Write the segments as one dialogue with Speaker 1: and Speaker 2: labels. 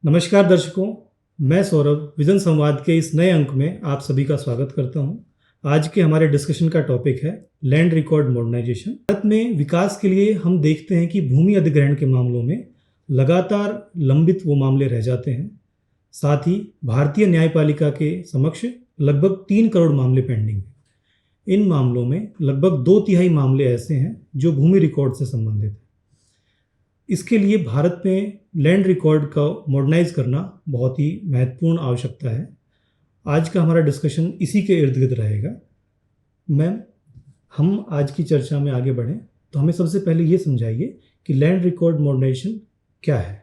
Speaker 1: नमस्कार दर्शकों, मैं सौरभ विजन संवाद के इस नए अंक में आप सभी का स्वागत करता हूं। आज के हमारे डिस्कशन का टॉपिक है लैंड रिकॉर्ड मॉडर्नाइजेशन। भारत में विकास के लिए हम देखते हैं कि भूमि अधिग्रहण के मामलों में लगातार लंबित वो मामले रह जाते हैं। साथ ही भारतीय न्यायपालिका के समक्ष लगभग 3 करोड़ मामले पेंडिंग हैं। इन मामलों में लगभग 2/3 मामले ऐसे हैं जो भूमि रिकॉर्ड से संबंधित हैं। इसके लिए भारत में लैंड रिकॉर्ड का मॉडर्नाइज करना बहुत ही महत्वपूर्ण आवश्यकता है। आज का हमारा डिस्कशन इसी के इर्द गिर्द रहेगा। मैम, हम आज की चर्चा में आगे बढ़ें तो हमें सबसे पहले ये समझाइए कि लैंड रिकॉर्ड मॉडर्नाइजेशन क्या है।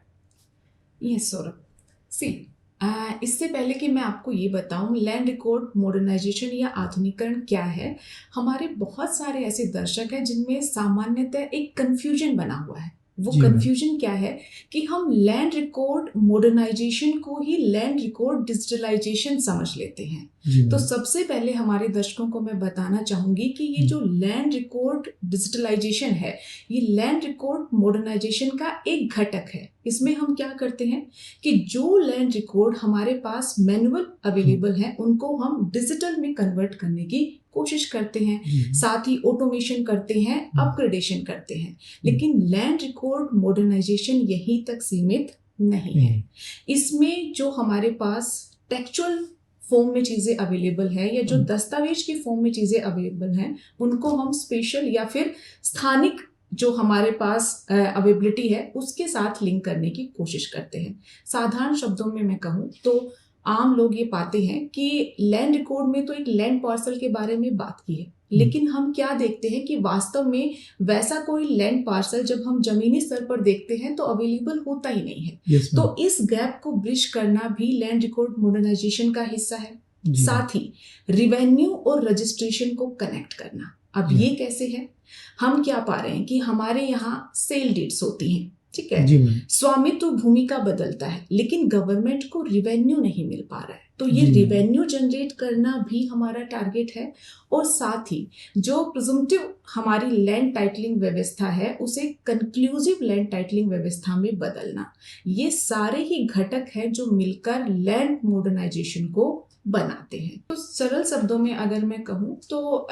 Speaker 2: यस सौरभ, इससे पहले कि मैं आपको ये बताऊं लैंड रिकॉर्ड मॉडर्नाइजेशन या आधुनिकीकरण क्या है, हमारे बहुत सारे ऐसे दर्शक हैं जिनमें सामान्यतः एक कंफ्यूजन बना हुआ है। वो कंफ्यूजन क्या है कि हम लैंड रिकॉर्ड मॉडर्नाइजेशन को ही लैंड रिकॉर्ड डिजिटलाइजेशन समझ लेते हैं। तो सबसे पहले हमारे दर्शकों को मैं बताना चाहूंगी कि ये जो लैंड रिकॉर्ड डिजिटलाइजेशन है, ये लैंड रिकॉर्ड मॉडर्नाइजेशन का एक घटक है। इसमें हम क्या करते हैं कि जो लैंड रिकॉर्ड हमारे पास मैनुअल अवेलेबल है उनको हम डिजिटल में कन्वर्ट करने की कोशिश करते हैं, साथ ही ऑटोमेशन करते हैं, अपग्रेडेशन करते हैं। लेकिन लैंड रिकॉर्ड मॉडर्नाइजेशन यहीं तक सीमित नहीं है। इसमें जो हमारे पास टेक्चुअल फॉर्म में चीज़ें अवेलेबल है या जो दस्तावेज की फॉर्म में चीज़ें अवेलेबल हैं, उनको हम स्पेशल या फिर स्थानिक जो हमारे पास अवेलेबिलिटी है उसके साथ लिंक करने की कोशिश करते हैं। साधारण शब्दों में मैं कहूँ तो आम लोग ये पाते हैं कि लैंड रिकॉर्ड में तो एक लैंड पार्सल के बारे में बात की है, लेकिन हम क्या देखते हैं कि वास्तव में वैसा कोई लैंड पार्सल जब हम जमीनी स्तर पर देखते हैं तो अवेलेबल होता ही नहीं है। तो इस गैप को ब्रिज करना भी लैंड रिकॉर्ड मॉडर्नाइजेशन का हिस्सा है। साथ ही रिवेन्यू और रजिस्ट्रेशन को कनेक्ट करना। अब ये कैसे है? हम क्या पा रहे हैं कि हमारे यहाँ सेल डीड्स होती हैं, ठीक है, स्वामित्व भूमि का बदलता है, लेकिन गवर्नमेंट को रिवेन्यू नहीं मिल पा रहा है। तो ये रिवेन्यू जनरेट करना भी हमारा टारगेट है। और साथ ही जो प्रिजम्पटिव हमारी लैंड टाइटलिंग व्यवस्था है उसे कंक्लूसिव लैंड टाइटलिंग व्यवस्था में बदलना, ये सारे ही घटक हैं जो मिलकर लैंड मॉडर्नाइजेशन को बनाते हैं। तो सरल शब्दों में अगर मैं कहूँ तो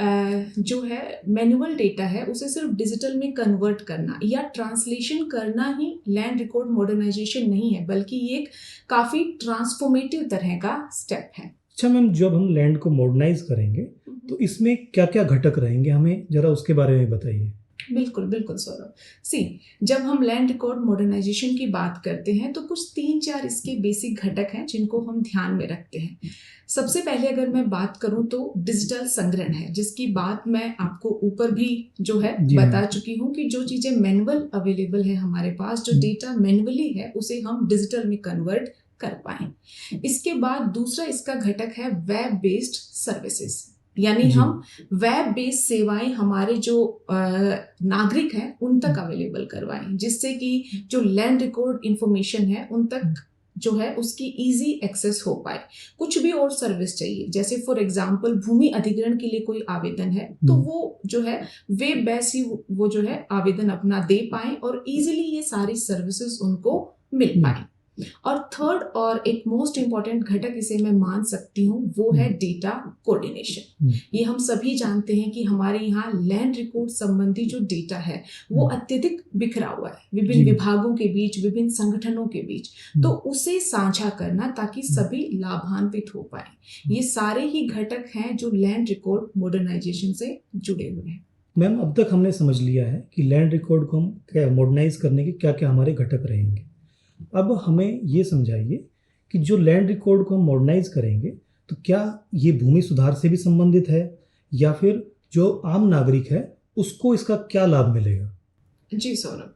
Speaker 2: जो है मैनुअल डेटा है उसे सिर्फ डिजिटल में कन्वर्ट करना या ट्रांसलेशन करना ही लैंड रिकॉर्ड मॉडर्नाइजेशन नहीं है, बल्कि ये एक काफी ट्रांसफॉर्मेटिव तरह का स्टेप है।
Speaker 1: अच्छा मैम, जब हम लैंड को मॉडर्नाइज करेंगे तो इसमें क्या क्या घटक रहेंगे, हमें जरा उसके बारे में बताइए।
Speaker 2: बिल्कुल बिल्कुल सौरभ, जब हम लैंड रिकॉर्ड मॉडर्नाइजेशन की बात करते हैं तो कुछ 3-4 इसके बेसिक घटक हैं जिनको हम ध्यान में रखते हैं। सबसे पहले अगर मैं बात करूं तो डिजिटल संग्रहण है, जिसकी बात मैं आपको ऊपर भी जो है बता चुकी हूं कि जो चीजें मैनुअल अवेलेबल है हमारे पास, जो डेटा मैनुअली है उसे हम डिजिटल में कन्वर्ट कर पाए। इसके बाद दूसरा इसका घटक है वेब बेस्ड सर्विसेज, यानी हम वेब बेस्ड सेवाएं हमारे जो नागरिक हैं उन तक अवेलेबल करवाएं, जिससे कि जो लैंड रिकॉर्ड इंफॉर्मेशन है उन तक जो है उसकी इजी एक्सेस हो पाए। कुछ भी और सर्विस चाहिए, जैसे फॉर एग्जांपल भूमि अधिग्रहण के लिए कोई आवेदन है तो वो जो है वेब बेस्ड ही वो जो है आवेदन अपना दे पाए और इजीली ये सारी सर्विसेज उनको मिल पाए। और थर्ड और एक मोस्ट इंपॉर्टेंट घटक इसे मैं मान सकती हूँ वो है डेटा कोऑर्डिनेशन। ये हम सभी जानते हैं कि हमारे यहाँ लैंड रिकॉर्ड संबंधी जो डेटा है वो अत्यधिक बिखरा हुआ है विभिन्न विभागों के बीच, विभिन्न संगठनों के बीच, तो उसे साझा करना ताकि सभी लाभान्वित हो पाए। ये सारे ही घटक हैं जो लैंड रिकॉर्ड मॉडर्नाइजेशन से जुड़े हुए हैं।
Speaker 1: मैम, अब तक हमने समझ लिया है कि लैंड रिकॉर्ड को हम मॉडर्नाइज करने के क्या क्या हमारे घटक रहेंगे। अब हमें ये समझाइए कि जो लैंड रिकॉर्ड को हम मॉडर्नाइज करेंगे तो क्या ये भूमि सुधार से भी संबंधित है या फिर जो आम नागरिक है उसको इसका क्या लाभ मिलेगा?
Speaker 2: जी सौरभ,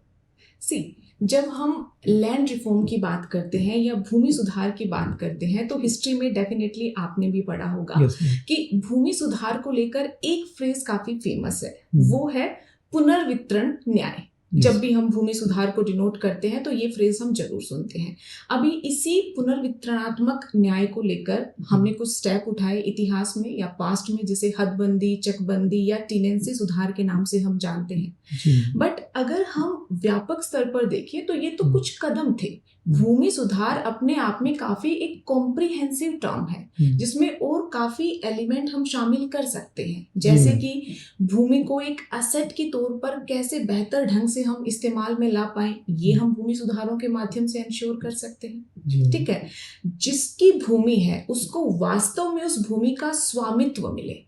Speaker 2: जब हम लैंड रिफॉर्म की बात करते हैं या भूमि सुधार की बात करते हैं तो हिस्ट्री में डेफिनेटली आपने भी पढ़ा होगा कि भूमि सुधार को लेकर एक फ्रेज काफी फेमस है, वो है पुनर्वितरण न्याय। जब भी हम भूमि सुधार को डिनोट करते हैं तो ये फ्रेज हम जरूर सुनते हैं। अभी इसी पुनर्वितरणात्मक न्याय को लेकर हमने कुछ स्टेप उठाए इतिहास में या पास्ट में, जिसे हदबंदी, चकबंदी या टेनेंसी सुधार के नाम से हम जानते हैं। बट अगर हम व्यापक स्तर पर देखें तो ये तो कुछ कदम थे। भूमि सुधार अपने आप में काफी एक कॉम्प्रिहेंसिव टर्म है जिसमें और काफी एलिमेंट हम शामिल कर सकते हैं, जैसे कि भूमि को एक एसेट के तौर पर कैसे बेहतर ढंग से हम इस्तेमाल में ला पाए, ये हम भूमि सुधारों के माध्यम से इंश्योर कर सकते हैं। ठीक है, जिसकी भूमि है उसको वास्तव में उस भूमि का स्वामित्व मिले,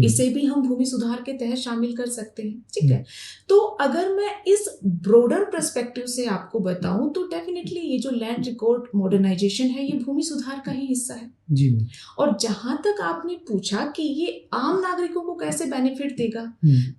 Speaker 2: इसे भी हम भूमि सुधार के तहत शामिल कर सकते हैं। ठीक है, तो अगर मैं इस ब्रॉडर पर्सपेक्टिव से आपको बताऊं तो डेफिनेटली ये जो लैंड रिकॉर्ड मॉडर्नाइजेशन है ये भूमि सुधार का ही हिस्सा है। जी। और जहां तक आपने पूछा कि ये आम नागरिकों को कैसे बेनिफिट देगा,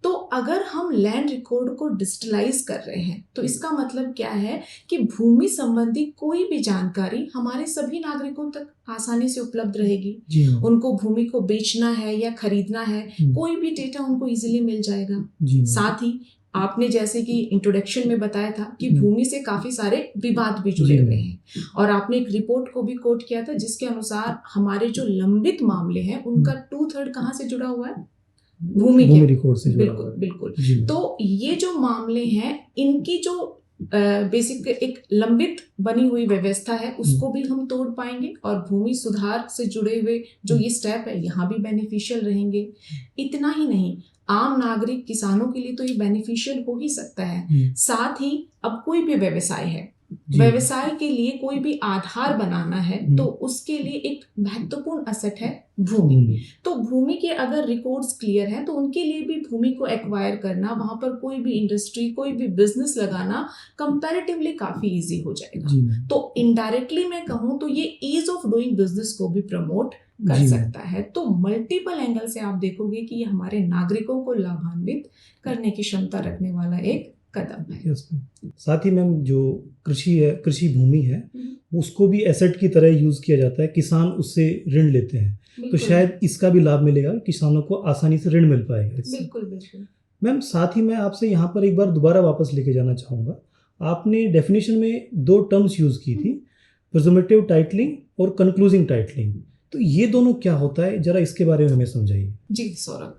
Speaker 2: तो अगर हम लैंड रिकॉर्ड को डिजिटलाइज कर रहे हैं तो इसका मतलब क्या है कि भूमि संबंधी कोई भी जानकारी हमारे सभी नागरिकों तक आसानी से उपलब्ध रहेगी। उनको भूमि को बेचना है या खरीदना है, कोई भी डेटा उनको इजीली मिल जाएगा। साथ ही आपने जैसे कि इंट्रोडक्शन में बताया था कि भूमि से काफी सारे विवाद भी जुड़े हुए हैं, और आपने एक रिपोर्ट को भी कोट किया था जिसके अनुसार हमारे जो लंबित मामले हैं उनका 2/3 कहाँ से जुड़ा हुआ है, भूमि के रिकॉर्ड से। बिल्कुल बिल्कुल। तो ये जो मामले हैं इनकी जो बेसिक एक लंबित बनी हुई व्यवस्था है उसको भी हम तोड़ पाएंगे, और भूमि सुधार से जुड़े हुए जो ये स्टेप है यहाँ भी बेनिफिशियल रहेंगे। इतना ही नहीं, आम नागरिक किसानों के लिए तो ये बेनिफिशियल हो ही सकता है। साथ ही अब कोई भी व्यवसाय है, व्यवसाय के लिए कोई भी आधार बनाना है तो उसके लिए एक महत्वपूर्ण एसेट है भूमि। तो भूमि के अगर रिकॉर्ड्स क्लियर हैं तो उनके लिए भी भूमि को एक्वायर करना, वहां पर कोई भी इंडस्ट्री, कोई भी बिजनेस लगाना कंपैरेटिवली काफी इजी हो जाएगा। तो इनडायरेक्टली मैं कहूँ तो ये ईज ऑफ डूइंग बिजनेस को भी प्रमोट कर सकता है। तो मल्टीपल एंगल से आप देखोगे कि ये हमारे नागरिकों को लाभान्वित करने की क्षमता रखने वाला एक कदम है।
Speaker 1: साथ ही मैम जो कृषि है, कृषि भूमि है, उसको भी एसेट की तरह यूज किया जाता है। किसान उससे ऋण लेते हैं तो शायद इसका भी लाभ मिलेगा, किसानों को आसानी से ऋण मिल पाएगा इससे।
Speaker 2: बिल्कुल बिल्कुल
Speaker 1: मैम साथ ही मैं आपसे यहाँ पर एक बार दोबारा वापस लेके जाना चाहूँगा। आपने डेफिनेशन में 2 टर्म्स यूज की थी, प्रिजम्पटिव टाइटलिंग और कंक्लूजिंग टाइटलिंग। तो ये दोनों क्या होता है, जरा इसके बारे में हमें समझाइए।
Speaker 2: जी सौरभ,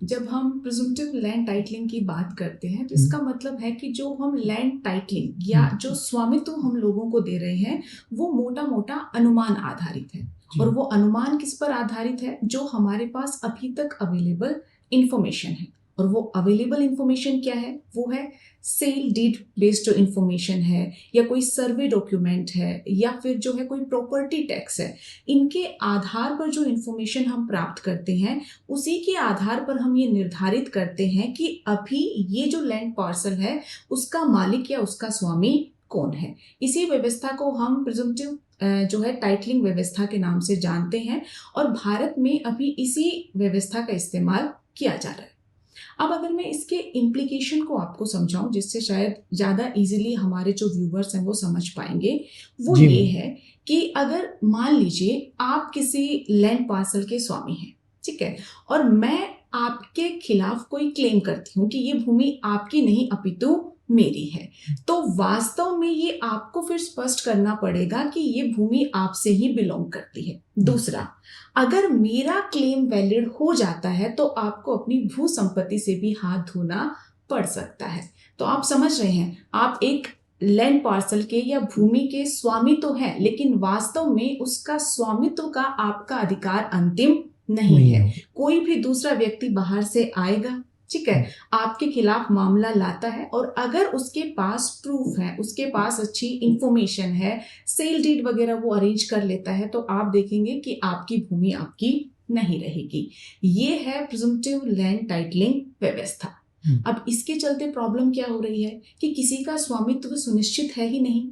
Speaker 2: जब हम प्रिजम्पटिव लैंड टाइटलिंग की बात करते हैं तो इसका मतलब है कि जो हम लैंड टाइटलिंग या जो स्वामित्व हम लोगों को दे रहे हैं वो मोटा मोटा अनुमान आधारित है। और वो अनुमान किस पर आधारित है, जो हमारे पास अभी तक अवेलेबल इंफॉर्मेशन है। और वो अवेलेबल इंफॉर्मेशन क्या है, वो है सेल डीड बेस्ड जो इंफॉर्मेशन है, या कोई सर्वे डॉक्यूमेंट है, या फिर जो है कोई प्रॉपर्टी टैक्स है। इनके आधार पर जो इंफॉर्मेशन हम प्राप्त करते हैं उसी के आधार पर हम ये निर्धारित करते हैं कि अभी ये जो लैंड पार्सल है उसका मालिक या उसका स्वामी कौन है। इसी व्यवस्था को हम प्रिजम्पटिव जो है टाइटलिंग व्यवस्था के नाम से जानते हैं, और भारत में अभी इसी व्यवस्था का इस्तेमाल किया जा रहा है। अब अगर मैं इसके इम्प्लीकेशन को आपको समझाऊं जिससे शायद ज़्यादा इजीली हमारे जो व्यूवर्स हैं वो समझ पाएंगे, वो ये है कि अगर मान लीजिए आप किसी लैंड पार्सल के स्वामी हैं, ठीक है, और मैं आपके खिलाफ कोई क्लेम करती हूँ कि ये भूमि आपकी नहीं अपितु मेरी है, तो वास्तव में ये आपको फिर स्पष्ट करना पड़ेगा कि ये भूमि आपसे ही बिलोंग करती है। दूसरा, अगर मेरा क्लेम वैलिड हो जाता है तो आपको अपनी भू संपत्ति से भी हाथ धोना पड़ सकता है। तो आप समझ रहे हैं, आप एक लैंड पार्सल के या भूमि के स्वामी तो हैं, लेकिन वास्तव में उसका स्वामित्व का आपका अधिकार अंतिम नहीं है। कोई भी दूसरा व्यक्ति बाहर से आएगा, ठीक है, आपके खिलाफ मामला लाता है, और अगर उसके पास प्रूफ है, उसके पास अच्छी इंफॉर्मेशन है, सेल डीड वगैरह वो अरेंज कर लेता है, तो आप देखेंगे कि आपकी भूमि आपकी नहीं रहेगी। ये है प्रिजम्पटिव लैंड टाइटलिंग व्यवस्था। अब इसके चलते प्रॉब्लम क्या हो रही है कि किसी का स्वामित्व सुनिश्चित है ही नहीं,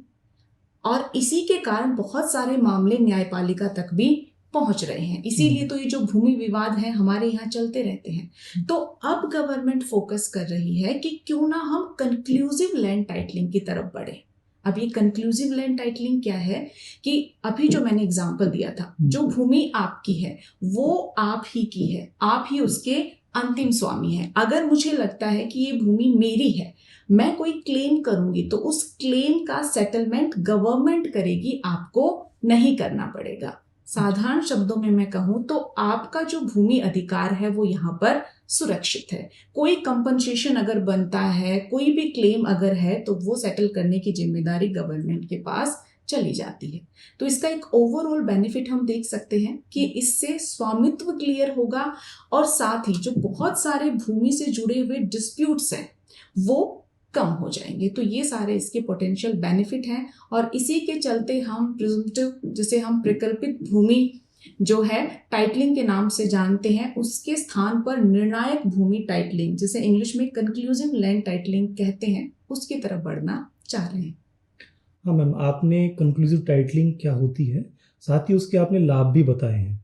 Speaker 2: और इसी के कारण बहुत सारे मामले न्यायपालिका तक भी पहुंच रहे हैं। इसीलिए तो ये जो भूमि विवाद है हमारे यहाँ चलते रहते हैं। तो अब गवर्नमेंट फोकस कर रही है कि क्यों ना हम कंक्लूसिव लैंड टाइटलिंग की तरफ बढ़े। अब ये कंक्लूसिव लैंड टाइटलिंग क्या है कि अभी जो मैंने एग्जांपल दिया था, जो भूमि आपकी है वो आप ही की है, आप ही उसके अंतिम स्वामी है। अगर मुझे लगता है कि ये भूमि मेरी है, मैं कोई क्लेम करूंगी तो उस क्लेम का सेटलमेंट गवर्नमेंट करेगी, आपको नहीं करना पड़ेगा। साधारण शब्दों में मैं कहूं तो आपका जो भूमि अधिकार है वो यहाँ पर सुरक्षित है। कोई कंपनसेशन अगर बनता है, कोई भी क्लेम अगर है, तो वो सेटल करने की जिम्मेदारी गवर्नमेंट के पास चली जाती है। तो इसका एक ओवरऑल बेनिफिट हम देख सकते हैं कि इससे स्वामित्व क्लियर होगा और साथ ही जो बहुत सारे भूमि से जुड़े हुए डिस्प्यूट्स हैं वो कम हो जाएंगे। तो ये सारे इसके पोटेंशियल बेनिफिट हैं और इसी के चलते हम प्रिजम्पटिव, जिसे हम प्रकल्पित भूमि जो है टाइटलिंग के नाम से जानते हैं, उसके स्थान पर निर्णायक भूमि टाइटलिंग, जिसे इंग्लिश में कंक्लूसिव लैंड टाइटलिंग कहते हैं, उसकी तरफ बढ़ना चाह रहे हैं।
Speaker 1: हाँ मैम, आपने कंक्लूसिव टाइटलिंग क्या होती है, साथ ही उसके आपने लाभ भी बताए हैं।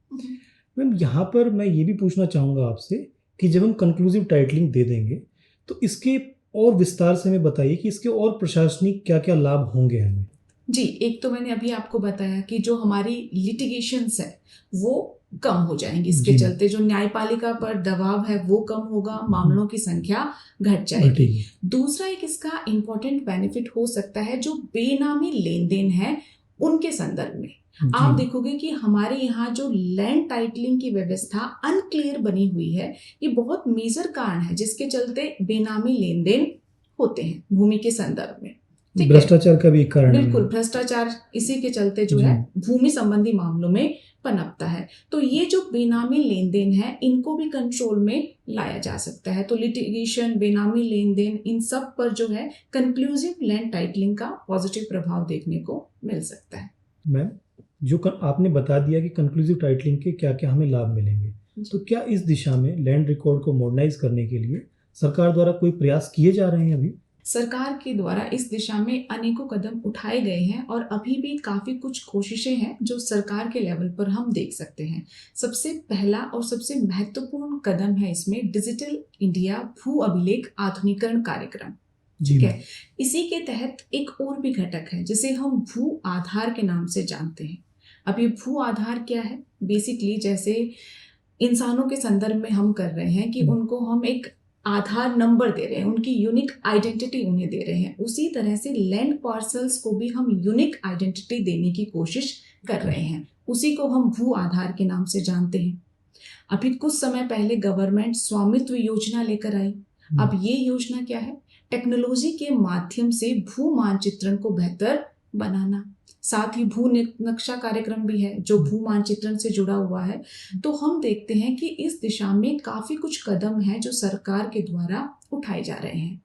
Speaker 1: मैम यहाँ पर मैं ये भी पूछना चाहूँगा आपसे कि जब हम कंक्लूसिव टाइटलिंग दे देंगे तो इसके और विस्तार से हमें बताइए कि इसके और प्रशासनिक क्या क्या लाभ होंगे हमें।
Speaker 2: जी, एक तो मैंने अभी आपको बताया कि जो हमारी लिटिगेशंस है वो कम हो जाएंगी, इसके
Speaker 1: जी।
Speaker 2: चलते जो न्यायपालिका पर दबाव है वो कम होगा, मामलों की संख्या घट जाएगी।
Speaker 1: घटेगी।
Speaker 2: दूसरा एक इसका इम्पोर्टेंट बेनिफिट हो सकता है जो बेनामी लेन देन है उनके संदर्भ में। आप
Speaker 1: जी।
Speaker 2: देखोगे कि हमारे यहाँ जो लैंड टाइटलिंग की व्यवस्था अनक्लियर बनी हुई है, ये बहुत मेजर कारण है जिसके चलते बेनामी लेन देन होते हैं भूमि के संदर्भ में। ठीक है,
Speaker 1: भ्रष्टाचार का भी एक कारण है।
Speaker 2: बिल्कुल, भ्रष्टाचार इसी के चलते जो
Speaker 1: जी।
Speaker 2: है भूमि संबंधी मामलों में पनपता है। तो ये जो बेनामी लेन देन है इनको भी कंट्रोल में लाया जा सकता है। तो लिटिगेशन, बेनामी लेन देन, इन सब पर जो है कंक्लूसिव लैंड टाइटलिंग का पॉजिटिव प्रभाव देखने को मिल सकता है।
Speaker 1: मैम जो आपने बता दिया कि कंक्लूसिव टाइटलिंग के क्या क्या हमें लाभ मिलेंगे, तो क्या इस दिशा में लैंड रिकॉर्ड को मॉडर्नाइज करने के लिए सरकार द्वारा कोई प्रयास किए जा रहे हैं अभी?
Speaker 2: सरकार के द्वारा इस दिशा में अनेकों कदम उठाए गए हैं और अभी भी काफी कुछ कोशिशें हैं जो सरकार के लेवल पर हम देख सकते हैं। सबसे पहला और सबसे महत्वपूर्ण कदम है इसमें डिजिटल इंडिया भू अभिलेख आधुनिकरण कार्यक्रम। ठीक है, इसी के तहत एक और भी घटक है जिसे हम भू आधार के नाम से जानते हैं। अब ये भू आधार क्या है? बेसिकली जैसे इंसानों के संदर्भ में हम कर रहे हैं कि उनको हम एक आधार नंबर दे रहे हैं, उनकी यूनिक आइडेंटिटी उन्हें दे रहे हैं, उसी तरह से लैंड पार्सल्स को भी हम यूनिक आइडेंटिटी देने की कोशिश कर रहे हैं। उसी को हम भू आधार के नाम से जानते हैं। अभी कुछ समय पहले गवर्नमेंट स्वामित्व योजना लेकर आई। अब ये योजना क्या है? टेक्नोलॉजी के माध्यम से भू मानचित्रण को बेहतर बनाना, साथ ही भू नक्शा कार्यक्रम भी है जो भू मानचित्रण से जुड़ा हुआ है। तो हम देखते हैं कि इस दिशा में काफी कुछ कदम हैं जो सरकार के द्वारा उठाए जा रहे हैं।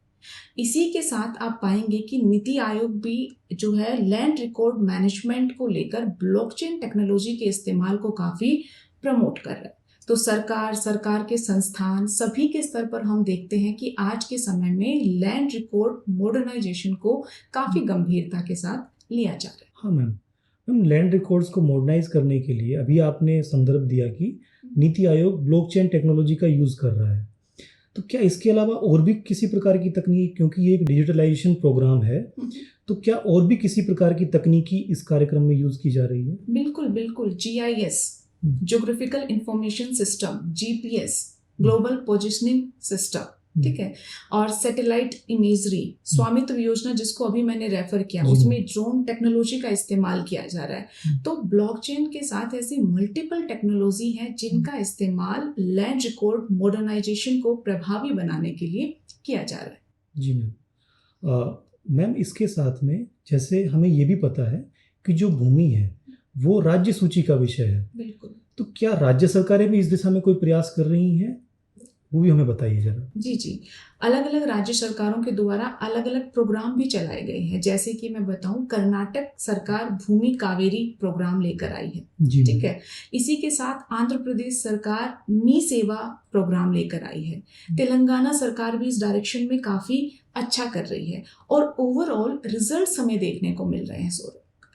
Speaker 2: इसी के साथ आप पाएंगे कि नीति आयोग भी जो है लैंड रिकॉर्ड मैनेजमेंट को लेकर ब्लॉकचेन टेक्नोलॉजी के इस्तेमाल को काफी प्रमोट कर रहा है। तो सरकार के संस्थान सभी के स्तर पर हम देखते हैं कि आज के समय में लैंड रिकॉर्ड मॉडर्नाइजेशन को काफी गंभीरता के साथ लिया जा रहा है।
Speaker 1: हाँ मैम लैंड रिकॉर्ड्स को मॉडर्नाइज करने के लिए अभी आपने संदर्भ दिया कि नीति आयोग ब्लॉकचेन टेक्नोलॉजी का यूज़ कर रहा है, तो क्या इसके अलावा और भी किसी प्रकार की तकनीक, क्योंकि ये एक डिजिटलाइजेशन प्रोग्राम है, तो क्या और भी किसी प्रकार की तकनीकी इस कार्यक्रम में यूज़ की जा रही है?
Speaker 2: बिल्कुल बिल्कुल, GIS, geographical information system, GPS, global positioning system, ठीक है, और सैटेलाइट इमेजरी, स्वामित्व योजना जिसको अभी मैंने रेफर किया, उसमें ड्रोन टेक्नोलॉजी का इस्तेमाल किया जा रहा है। तो ब्लॉकचेन के साथ ऐसी मल्टीपल टेक्नोलॉजी है जिनका इस्तेमाल लैंड रिकॉर्ड मॉडर्नाइजेशन को प्रभावी बनाने के लिए किया जा रहा है।
Speaker 1: जी मैम इसके साथ में जैसे हमें ये भी पता है कि जो भूमि है वो राज्य सूची का विषय है।
Speaker 2: बिल्कुल।
Speaker 1: तो क्या राज्य सरकारें भी इस दिशा में कोई प्रयास कर रही हैं? वो भी हमें बताइए जरा।
Speaker 2: जी, अलग अलग राज्य सरकारों के द्वारा अलग अलग प्रोग्राम भी चलाए गए हैं। जैसे कि मैं बताऊं, कर्नाटक सरकार भूमि कावेरी प्रोग्राम लेकर आई है, ठीक है। इसी के साथ आंध्र प्रदेश सरकार मी सेवा प्रोग्राम लेकर आई है। तेलंगाना सरकार भी इस डायरेक्शन में काफी अच्छा कर रही है और ओवरऑल रिजल्ट हमें देखने को मिल रहे हैं।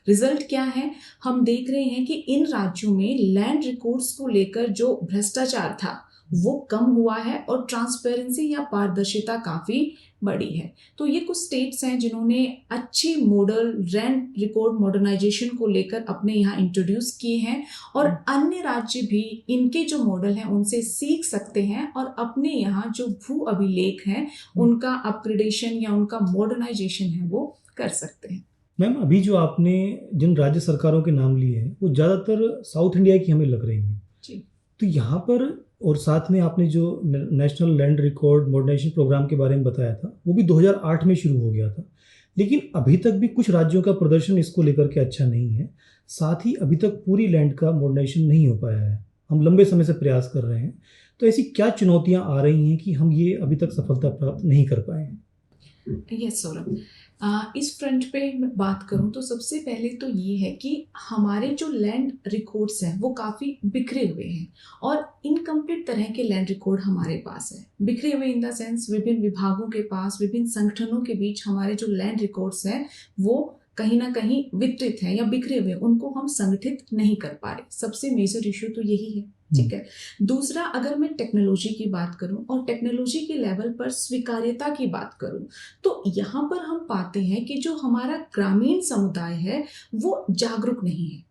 Speaker 2: रिजल्ट क्या है? हम देख रहे हैं कि इन राज्यों में लैंड रिकॉर्ड्स को लेकर जो भ्रष्टाचार था वो कम हुआ है और ट्रांसपेरेंसी या पारदर्शिता काफ़ी बड़ी है। तो ये कुछ स्टेट्स हैं जिन्होंने अच्छी मॉडल लैंड रिकॉर्ड मॉडर्नाइजेशन को लेकर अपने यहाँ इंट्रोड्यूस किए हैं और अन्य राज्य भी इनके जो मॉडल हैं उनसे सीख सकते हैं और अपने यहाँ जो भू अभिलेख हैं उनका अपग्रेडेशन या उनका मॉडर्नाइजेशन है वो कर सकते हैं।
Speaker 1: मैम, अभी जो आपने जिन राज्य सरकारों के नाम लिए हैं वो ज़्यादातर साउथ इंडिया की हमें लग रही हैं।
Speaker 2: जी।
Speaker 1: तो यहाँ पर और साथ में आपने जो national land record modernisation programme के बारे में बताया था वो भी 2008 में शुरू हो गया था, लेकिन अभी तक भी कुछ राज्यों का प्रदर्शन इसको लेकर के अच्छा नहीं है। साथ ही अभी तक पूरी लैंड का मॉडर्नाइजेशन नहीं हो पाया है। हम लंबे समय से प्रयास कर रहे हैं, तो ऐसी क्या चुनौतियाँ आ रही हैं कि हम ये अभी तक सफलता प्राप्त नहीं कर पाए हैं?
Speaker 2: यस सौरभ, इस फ्रंट पे मैं बात करूं तो सबसे पहले तो ये है कि हमारे जो लैंड रिकॉर्ड्स हैं वो काफ़ी बिखरे हुए हैं और इनकम्प्लीट तरह के लैंड रिकॉर्ड हमारे पास है। बिखरे हुए इन द सेंस विभिन्न विभागों के पास, विभिन्न संगठनों के बीच हमारे जो लैंड रिकॉर्ड्स हैं वो कहीं ना कहीं वितरित हैं या बिखरे हुए, उनको हम संगठित नहीं कर पा रहे। सबसे मेजर इशू तो यही है। ठीक है। दूसरा, अगर मैं टेक्नोलॉजी की बात करूं और टेक्नोलॉजी के लेवल पर स्वीकार्यता की बात करूं तो यहाँ पर हम पाते हैं कि जो हमारा ग्रामीण समुदाय है वो जागरूक नहीं है।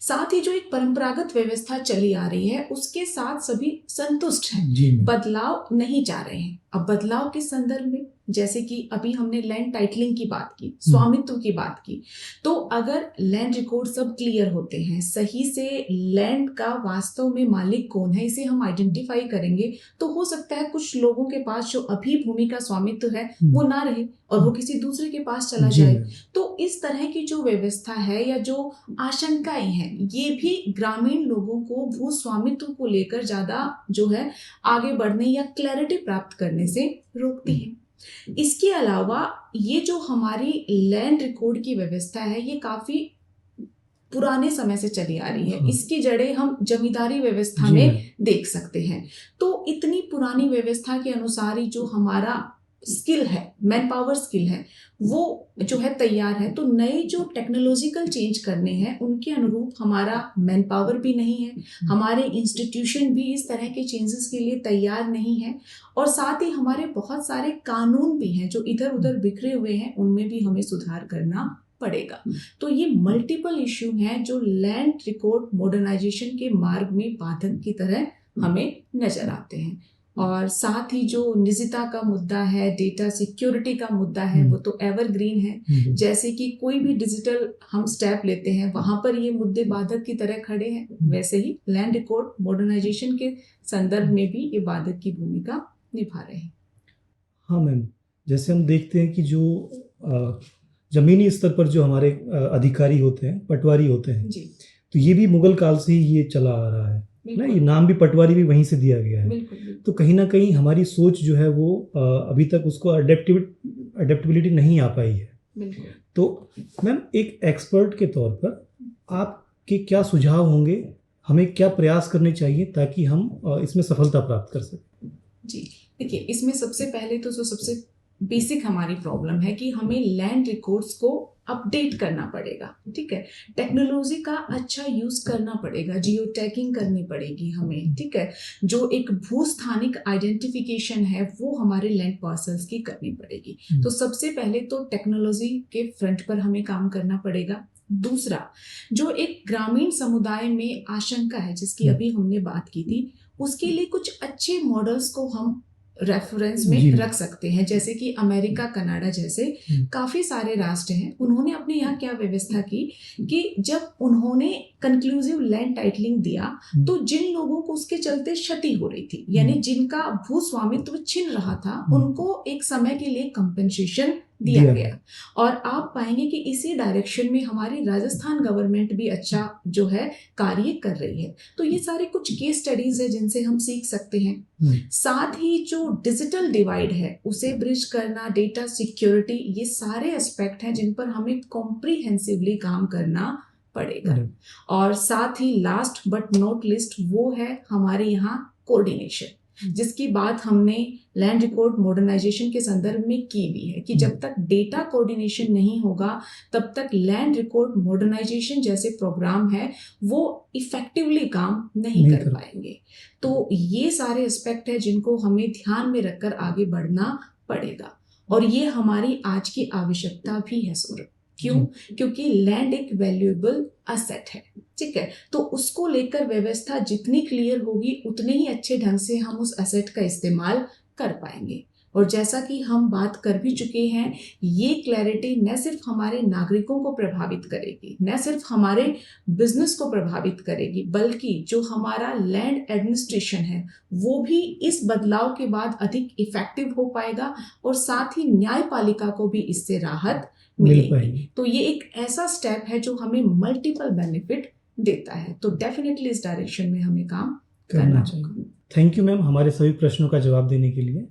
Speaker 2: साथ ही जो एक परंपरागत व्यवस्था चली आ रही है उसके साथ सभी संतुष्ट हैं, बदलाव नहीं चाह रहे हैं। अब बदलाव के संदर्भ में जैसे कि अभी हमने लैंड टाइटलिंग की बात की, स्वामित्व की बात की, तो अगर लैंड रिकॉर्ड सब क्लियर होते हैं, सही से लैंड का वास्तव में मालिक कौन है इसे हम आइडेंटिफाई करेंगे, तो हो सकता है कुछ लोगों के पास जो अभी भूमि का स्वामित्व है वो ना रहे और वो किसी दूसरे के पास चला जाए। तो इस तरह की जो व्यवस्था है या जो आशंकाएं हैं ये भी ग्रामीण लोगों को भू स्वामित्व को लेकर ज्यादा जो है आगे बढ़ने या क्लैरिटी प्राप्त करने से रोकती है। इसके अलावा ये जो हमारी लैंड रिकॉर्ड की व्यवस्था है ये काफी पुराने समय से चली आ रही है। इसकी जड़ें हम जमींदारी व्यवस्था में देख सकते हैं। तो इतनी पुरानी व्यवस्था के अनुसार ही जो हमारा स्किल है, मैन पावर स्किल है, वो जो है तैयार है। तो नए जो टेक्नोलॉजिकल चेंज करने हैं उनके अनुरूप हमारा मैन पावर भी नहीं है, हमारे इंस्टीट्यूशन भी इस तरह के चेंजेस के लिए तैयार नहीं है और साथ ही हमारे बहुत सारे कानून भी हैं जो इधर उधर बिखरे हुए हैं, उनमें भी हमें सुधार करना पड़ेगा। तो ये मल्टीपल इश्यू हैं जो लैंड रिकॉर्ड मॉडर्नाइजेशन के मार्ग में बाधक की तरह हमें नजर आते हैं। और साथ ही जो निजता का मुद्दा है, डेटा सिक्योरिटी का मुद्दा है, वो तो एवरग्रीन है। जैसे कि कोई भी डिजिटल हम स्टेप लेते हैं वहां पर ये मुद्दे बाधक की तरह खड़े हैं, वैसे ही लैंड रिकॉर्ड मॉडर्नाइजेशन के संदर्भ में भी ये बाधक की भूमिका निभा रहे हैं।
Speaker 1: हाँ मैम, जैसे हम देखते हैं कि जो जमीनी स्तर पर जो हमारे अधिकारी होते हैं, पटवारी होते हैं जी, तो ये भी मुगल काल से ही ये चला आ रहा है ना, ये नाम भी पटवारी भी वहीं से दिया गया है। तो कहीं ना कहीं हमारी सोच जो है वो अभी तक उसको अडेप्टेबिलिटी नहीं आ पाई है। तो मैम, एक एक्सपर्ट के तौर पर आपके क्या सुझाव होंगे, हमें क्या प्रयास करने चाहिए ताकि हम इसमें सफलता प्राप्त कर सकें? जी
Speaker 2: देखिए, इसमें सबसे पहले तो जो सबसे बेसिक हमारी प्रॉब्लम है कि हमें लैंड रिकॉर्ड्स को अपडेट करना पड़ेगा। ठीक है, टेक्नोलॉजी का अच्छा यूज करना पड़ेगा, जियो टैगिंग करनी पड़ेगी हमें। ठीक है, जो एक भूस्थानिक आइडेंटिफिकेशन है वो हमारे लैंड पार्सल्स की करनी पड़ेगी। तो सबसे पहले तो टेक्नोलॉजी के फ्रंट पर हमें काम करना पड़ेगा। दूसरा, जो एक ग्रामीण समुदाय में आशंका है जिसकी अभी हमने बात की थी, उसके लिए कुछ अच्छे मॉडल्स को हम रेफरेंस में रख सकते हैं। जैसे कि अमेरिका, कनाडा जैसे काफी सारे राष्ट्र हैं, उन्होंने अपने यहाँ क्या व्यवस्था की कि जब उन्होंने कंक्लूसिव लैंड टाइटलिंग दिया तो जिन लोगों को उसके चलते क्षति हो रही थी, यानी जिनका भू स्वामित्व छिन रहा था, उनको एक समय के लिए कंपेंसेशन दिया गया। और आप पाएंगे कि इसी डायरेक्शन में हमारी राजस्थान गवर्नमेंट भी अच्छा जो है कार्य कर रही है। तो ये सारे कुछ केस स्टडीज है जिनसे हम सीख सकते हैं। साथ ही जो डिजिटल डिवाइड है उसे ब्रिज करना, डेटा सिक्योरिटी, ये सारे एस्पेक्ट हैं जिन पर हमें कॉम्प्रिहेंसिवली काम करना पड़ेगा। और साथ ही लास्ट बट नॉट लिस्ट वो है हमारे यहाँ कोऑर्डिनेशन। जिसकी बात हमने लैंड रिकॉर्ड मॉडर्नाइजेशन के संदर्भ में की भी है कि जब तक डेटा कोऑर्डिनेशन नहीं होगा तब तक लैंड रिकॉर्ड मॉडर्नाइजेशन जैसे प्रोग्राम है वो इफेक्टिवली काम नहीं कर पाएंगे। तो ये सारे एस्पेक्ट है जिनको हमें ध्यान में रखकर आगे बढ़ना पड़ेगा और ये हमारी आज की आवश्यकता भी है सौरभ। क्यों? क्योंकि लैंड एक वैल्यूएबल असेट है, ठीक है। तो उसको लेकर व्यवस्था जितनी क्लियर होगी उतने ही अच्छे ढंग से हम उस असेट का इस्तेमाल कर पाएंगे। और जैसा कि हम बात कर भी चुके हैं, ये क्लैरिटी न सिर्फ हमारे नागरिकों को प्रभावित करेगी, न सिर्फ हमारे बिजनेस को प्रभावित करेगी, बल्कि जो हमारा लैंड एडमिनिस्ट्रेशन है वो भी इस बदलाव के बाद अधिक इफेक्टिव हो पाएगा और साथ ही न्यायपालिका को भी इससे राहत मिलेगी। तो ये एक ऐसा स्टेप है जो हमें मल्टीपल बेनिफिट देता है। तो डेफिनेटली इस डायरेक्शन में हमें काम करना चाहिए।
Speaker 1: थैंक यू मैम हमारे सभी प्रश्नों का जवाब देने के लिए।